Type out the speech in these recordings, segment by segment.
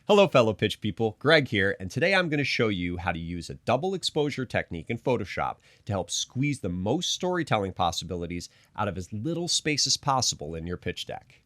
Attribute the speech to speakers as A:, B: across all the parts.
A: Hello fellow pitch people, Greg here, and today I'm going to show you how to use a double exposure technique in Photoshop to help squeeze the most storytelling possibilities out of as little space as possible in your pitch deck.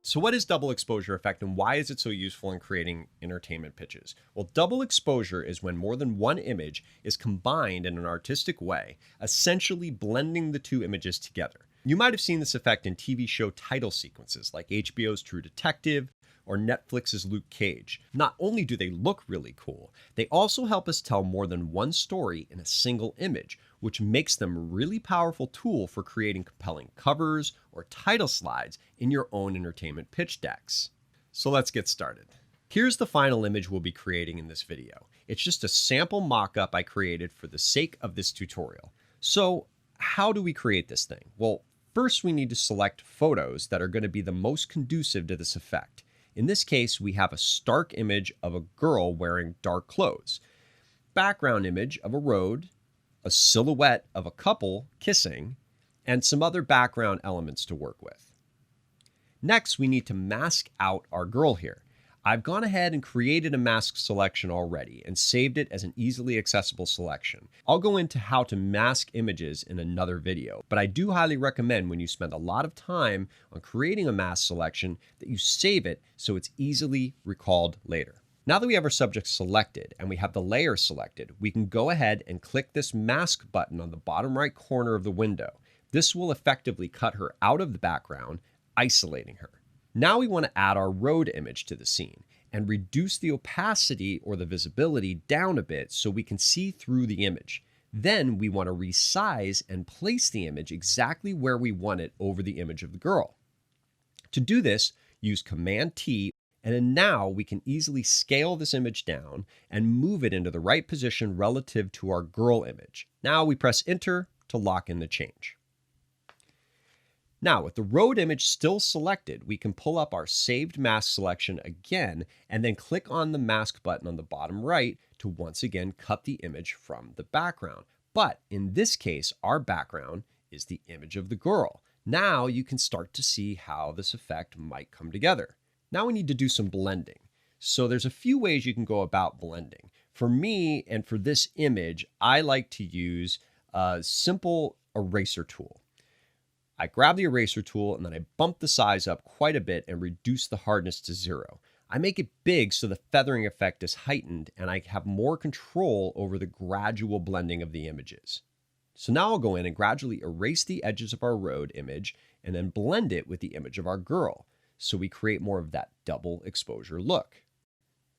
A: So what is double exposure effect and why is it so useful in creating entertainment pitches? Well, double exposure is when more than one image is combined in an artistic way, essentially blending the two images together. You might have seen this effect in TV show title sequences like HBO's True Detective or Netflix's Luke Cage. Not only do they look really cool, they also help us tell more than one story in a single image, which makes them a really powerful tool for creating compelling covers or title slides in your own entertainment pitch decks. So let's get started. Here's the final image we'll be creating in this video. It's just a sample mock-up I created for the sake of this tutorial. So how do we create this thing? Well, first we need to select photos that are going to be the most conducive to this effect. In this case, we have a stark image of a girl wearing dark clothes, background image of a road, a silhouette of a couple kissing, and some other background elements to work with. Next, we need to mask out our girl here. I've gone ahead and created a mask selection already and saved it as an easily accessible selection. I'll go into how to mask images in another video, but I do highly recommend when you spend a lot of time on creating a mask selection that you save it so it's easily recalled later. Now that we have our subject selected and we have the layer selected, we can go ahead and click this mask button on the bottom right corner of the window. This will effectively cut her out of the background, isolating her. Now we want to add our road image to the scene and reduce the opacity or the visibility down a bit so we can see through the image. Then we want to resize and place the image exactly where we want it over the image of the girl. To do this, use Command T, and then now we can easily scale this image down and move it into the right position relative to our girl image. Now we press Enter to lock in the change. Now, with the road image still selected, we can pull up our saved mask selection again and then click on the mask button on the bottom right to once again cut the image from the background. But in this case, our background is the image of the girl. Now you can start to see how this effect might come together. Now we need to do some blending. So there's a few ways you can go about blending. For me and for this image, I like to use a simple eraser tool. I grab the eraser tool and then I bump the size up quite a bit and reduce the hardness to 0. I make it big so the feathering effect is heightened and I have more control over the gradual blending of the images. So now I'll go in and gradually erase the edges of our road image and then blend it with the image of our girl, so we create more of that double exposure look.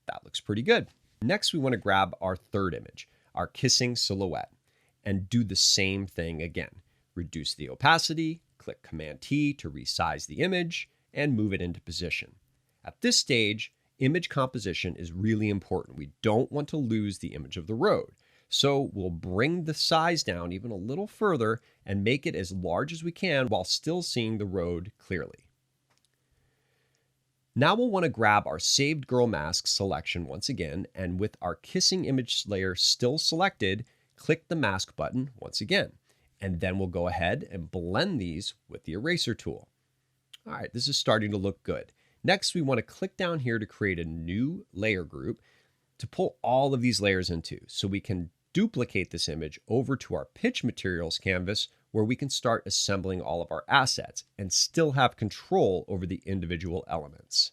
A: That looks pretty good. Next, we want to grab our third image, our kissing silhouette, and do the same thing again. Reduce the opacity, click Command T to resize the image, and move it into position. At this stage, image composition is really important. We don't want to lose the image of the road. So we'll bring the size down even a little further and make it as large as we can while still seeing the road clearly. Now we'll want to grab our saved girl mask selection once again, and with our kissing image layer still selected, click the mask button once again. And then we'll go ahead and blend these with the eraser tool. All right, this is starting to look good. Next, we want to click down here to create a new layer group to pull all of these layers into, so we can duplicate this image over to our pitch materials canvas where we can start assembling all of our assets and still have control over the individual elements.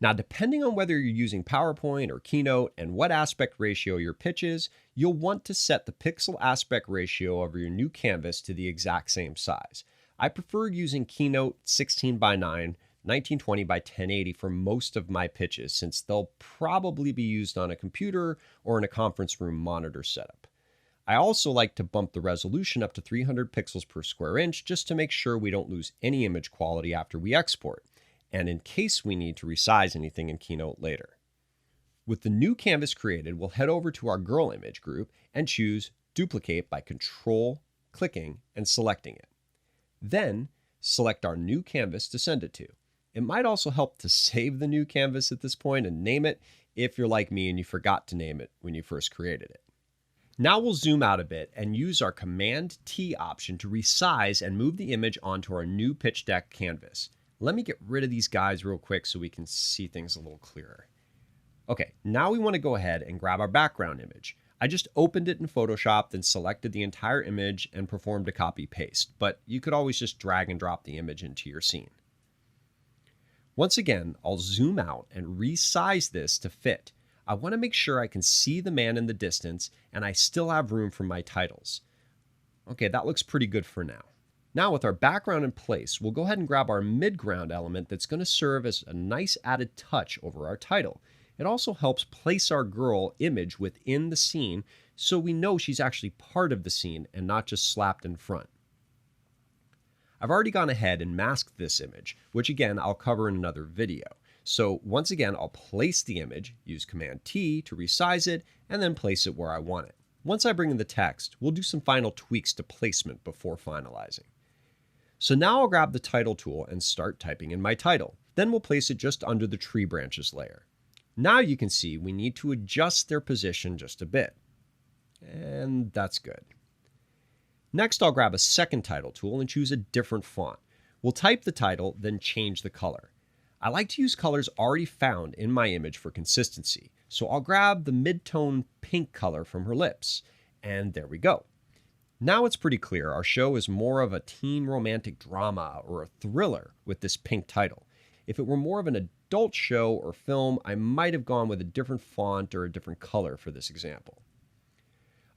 A: Now, depending on whether you're using PowerPoint or Keynote and what aspect ratio your pitch is, you'll want to set the pixel aspect ratio of your new canvas to the exact same size. I prefer using Keynote 16:9, 1920 by 1080 for most of my pitches, since they'll probably be used on a computer or in a conference room monitor setup. I also like to bump the resolution up to 300 pixels per square inch just to make sure we don't lose any image quality after we export, and in case we need to resize anything in Keynote later. With the new canvas created, we'll head over to our girl image group and choose Duplicate by clicking and selecting it. Then select our new canvas to send it to. It might also help to save the new canvas at this point and name it if you're like me and you forgot to name it when you first created it. Now we'll zoom out a bit and use our Command T option to resize and move the image onto our new pitch deck canvas. Let me get rid of these guys real quick so we can see things a little clearer. Okay, now we want to go ahead and grab our background image. I just opened it in Photoshop, then selected the entire image and performed a copy paste, but you could always just drag and drop the image into your scene. Once again, I'll zoom out and resize this to fit. I want to make sure I can see the man in the distance and I still have room for my titles. Okay, that looks pretty good for now. Now with our background in place, we'll go ahead and grab our midground element that's going to serve as a nice added touch over our title. It also helps place our girl image within the scene so we know she's actually part of the scene and not just slapped in front. I've already gone ahead and masked this image, which again I'll cover in another video. So once again, I'll place the image, use Command T to resize it, and then place it where I want it. Once I bring in the text, we'll do some final tweaks to placement before finalizing. So now I'll grab the title tool and start typing in my title. Then we'll place it just under the tree branches layer. Now you can see we need to adjust their position just a bit. And that's good. Next, I'll grab a second title tool and choose a different font. We'll type the title, then change the color. I like to use colors already found in my image for consistency. So I'll grab the mid-tone pink color from her lips. And there we go. Now it's pretty clear our show is more of a teen romantic drama or a thriller with this pink title. If it were more of an adult show or film, I might have gone with a different font or a different color for this example.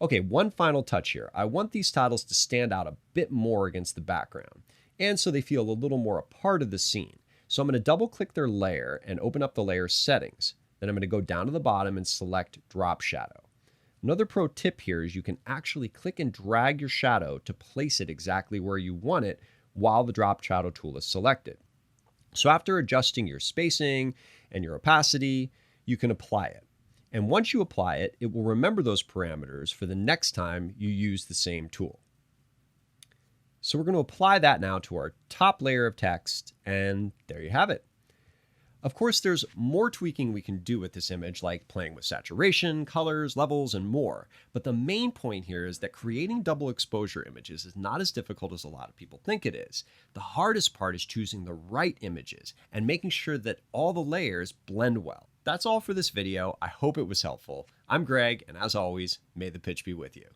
A: Okay, one final touch here. I want these titles to stand out a bit more against the background, and so they feel a little more a part of the scene. So I'm going to double click their layer and open up the layer settings. Then I'm going to go down to the bottom and select drop shadow. Another pro tip here is you can actually click and drag your shadow to place it exactly where you want it while the drop shadow tool is selected. So after adjusting your spacing and your opacity, you can apply it. And once you apply it, it will remember those parameters for the next time you use the same tool. So we're going to apply that now to our top layer of text, and there you have it. Of course, there's more tweaking we can do with this image, like playing with saturation, colors, levels, and more. But the main point here is that creating double exposure images is not as difficult as a lot of people think it is. The hardest part is choosing the right images and making sure that all the layers blend well. That's all for this video. I hope it was helpful. I'm Greg, and as always, may the pitch be with you.